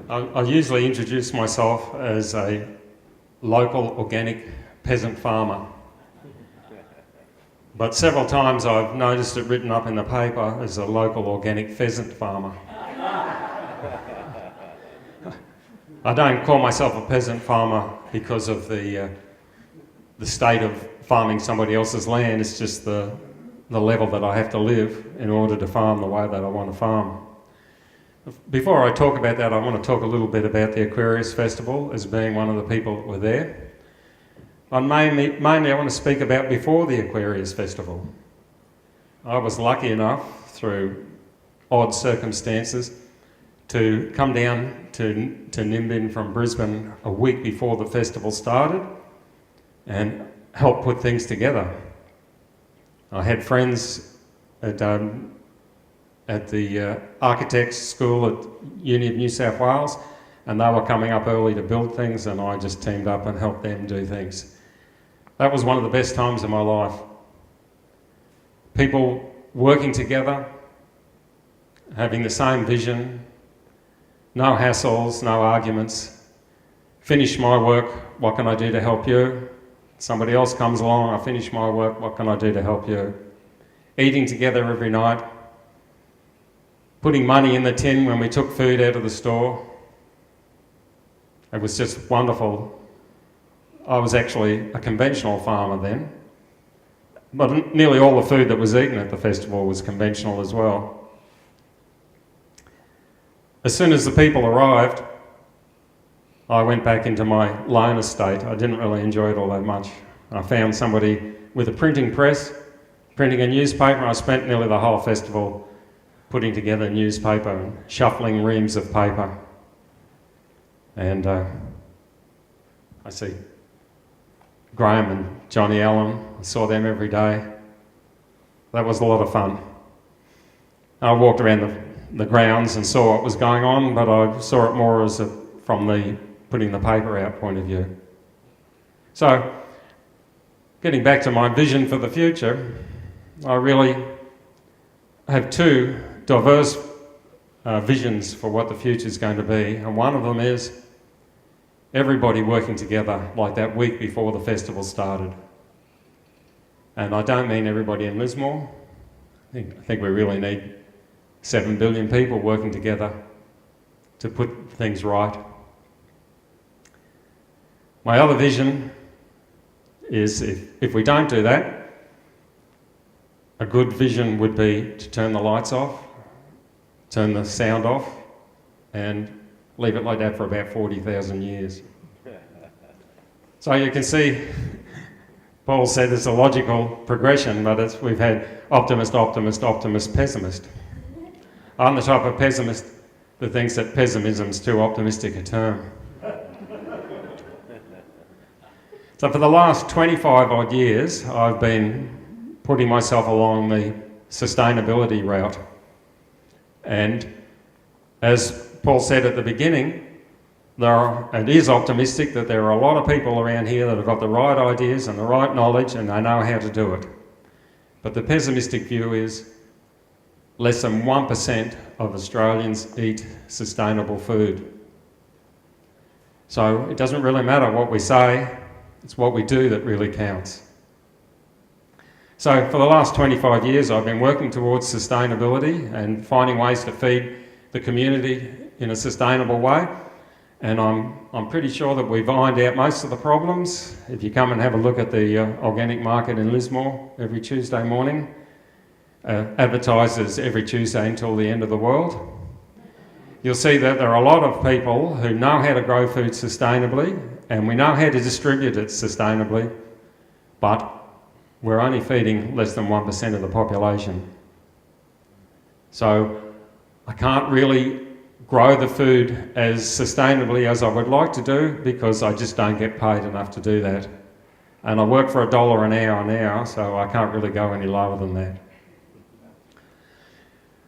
I usually introduce myself as a local organic peasant farmer. But several times I've noticed it written up in the paper as a local organic pheasant farmer. I don't call myself a peasant farmer because of the state of farming somebody else's land. It's just the level that I have to live in order to farm the way that I want to farm. Before I talk about that, I want to talk a little bit about the Aquarius Festival as being one of the people that were there. And mainly I want to speak about before the Aquarius Festival. I was lucky enough, through odd circumstances, to come down to Nimbin from Brisbane a week before the festival started and help put things together. I had friends at the architects school at Uni of New South Wales, and they were coming up early to build things, and I just teamed up and helped them do things. That was one of the best times of my life. People working together, having the same vision, no hassles, no arguments. Finish my work, what can I do to help you? Somebody else comes along, I finish my work, what can I do to help you? Eating together every night, putting money in the tin when we took food out of the store. It was just wonderful. I was actually a conventional farmer then, but nearly all the food that was eaten at the festival was conventional as well. As soon as the people arrived, I went back into my lone estate. I didn't really enjoy it all that much. I found somebody with a printing press, printing a newspaper, and I spent nearly the whole festival putting together a newspaper and shuffling reams of paper. And I see Graham and Johnny Allen. I saw them every day. That was a lot of fun. I walked around the grounds and saw what was going on, but I saw it more as from the putting the paper out point of view. So, getting back to my vision for the future, I really have two diverse visions for what the future is going to be, and one of them is everybody working together like that week before the festival started. And I don't mean everybody in Lismore. I think we really need 7 billion people working together to put things right. My other vision is if we don't do that, a good vision would be to turn the lights off, turn the sound off, and leave it like that for about 40,000 years. So you can see, Paul said it's a logical progression, but we've had optimist, optimist, optimist, pessimist. I'm the type of pessimist that thinks that pessimism's too optimistic a term. So for the last 25 odd years, I've been putting myself along the sustainability route. And as Paul said at the beginning, it is optimistic that there are a lot of people around here that have got the right ideas and the right knowledge and they know how to do it. But the pessimistic view is less than 1% of Australians eat sustainable food. So it doesn't really matter what we say, it's what we do that really counts. So for the last 25 years I've been working towards sustainability and finding ways to feed the community in a sustainable way, and I'm pretty sure that we've ironed out most of the problems. If you come and have a look at the organic market in Lismore every Tuesday morning, advertises every Tuesday until the end of the world, you'll see that there are a lot of people who know how to grow food sustainably, and we know how to distribute it sustainably, but we're only feeding less than 1% of the population. So I can't really grow the food as sustainably as I would like to do because I just don't get paid enough to do that. And I work for $1 an hour now, so I can't really go any lower than that.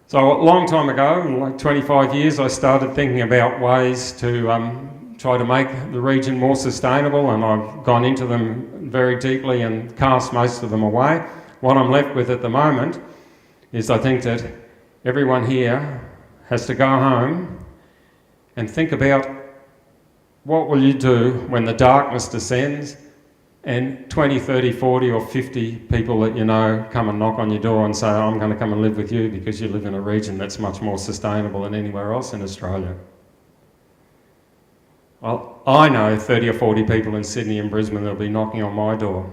So a long time ago, like 25 years, I started thinking about ways to try to make the region more sustainable, and I've gone into them very deeply and cast most of them away. What I'm left with at the moment is I think that everyone here has to go home and think about what will you do when the darkness descends and 20, 30, 40 or 50 people that you know come and knock on your door and say, I'm going to come and live with you because you live in a region that's much more sustainable than anywhere else in Australia. Well, I know 30 or 40 people in Sydney and Brisbane that will be knocking on my door.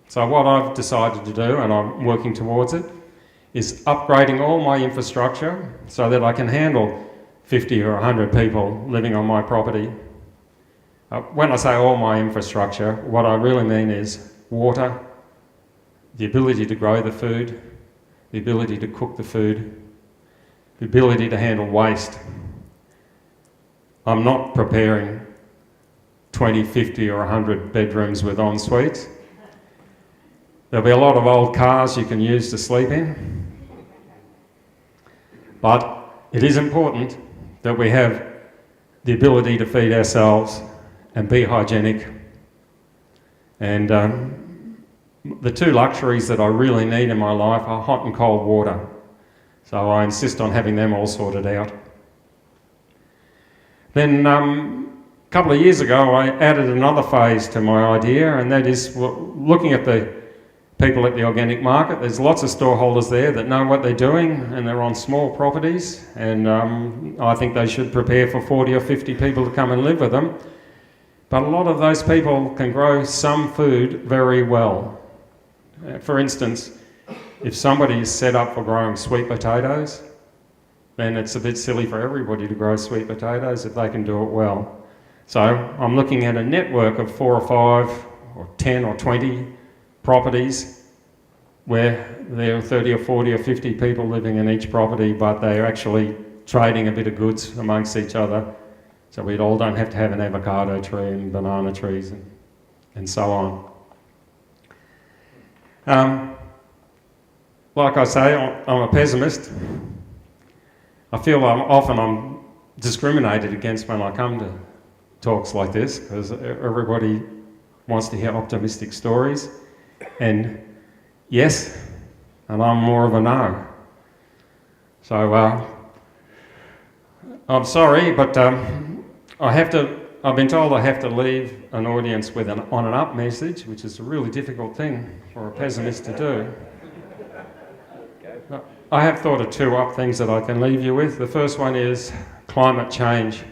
So what I've decided to do, and I'm working towards it, is upgrading all my infrastructure so that I can handle 50 or 100 people living on my property. When I say all my infrastructure, what I really mean is water, the ability to grow the food, the ability to cook the food, the ability to handle waste. I'm not preparing 20, 50 or 100 bedrooms with en suites. There'll be a lot of old cars you can use to sleep in. But it is important that we have the ability to feed ourselves and be hygienic. And the two luxuries that I really need in my life are hot and cold water. So I insist on having them all sorted out. Then a couple of years ago I added another phase to my idea, and that is looking at the people at the organic market. There's lots of storeholders there that know what they're doing and they're on small properties, and I think they should prepare for 40 or 50 people to come and live with them. But a lot of those people can grow some food very well. For instance, if somebody is set up for growing sweet potatoes, then it's a bit silly for everybody to grow sweet potatoes if they can do it well. So I'm looking at a network of 4 or 5 or 10 or 20 properties where there are 30 or 40 or 50 people living in each property, but they're actually trading a bit of goods amongst each other. So we all don't have to have an avocado tree and banana trees and so on. Like I say, I'm a pessimist. I feel I'm discriminated against when I come to talks like this, because everybody wants to hear optimistic stories. And yes, and I'm more of a no. So I'm sorry, but I've been told I have to leave an audience with an on and up message, which is a really difficult thing for a pessimist to do. I have thought of 2 up things that I can leave you with. The first one is climate change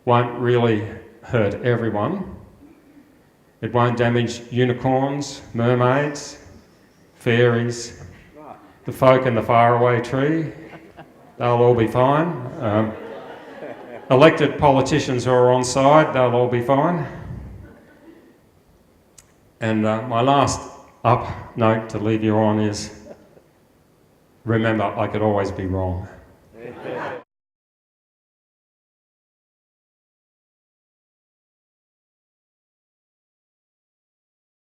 won't really hurt everyone. It won't damage unicorns, mermaids, fairies, the folk in the faraway tree. They'll all be fine. Elected politicians who are on side, they'll all be fine. And my last up note to leave you on is, remember, I could always be wrong.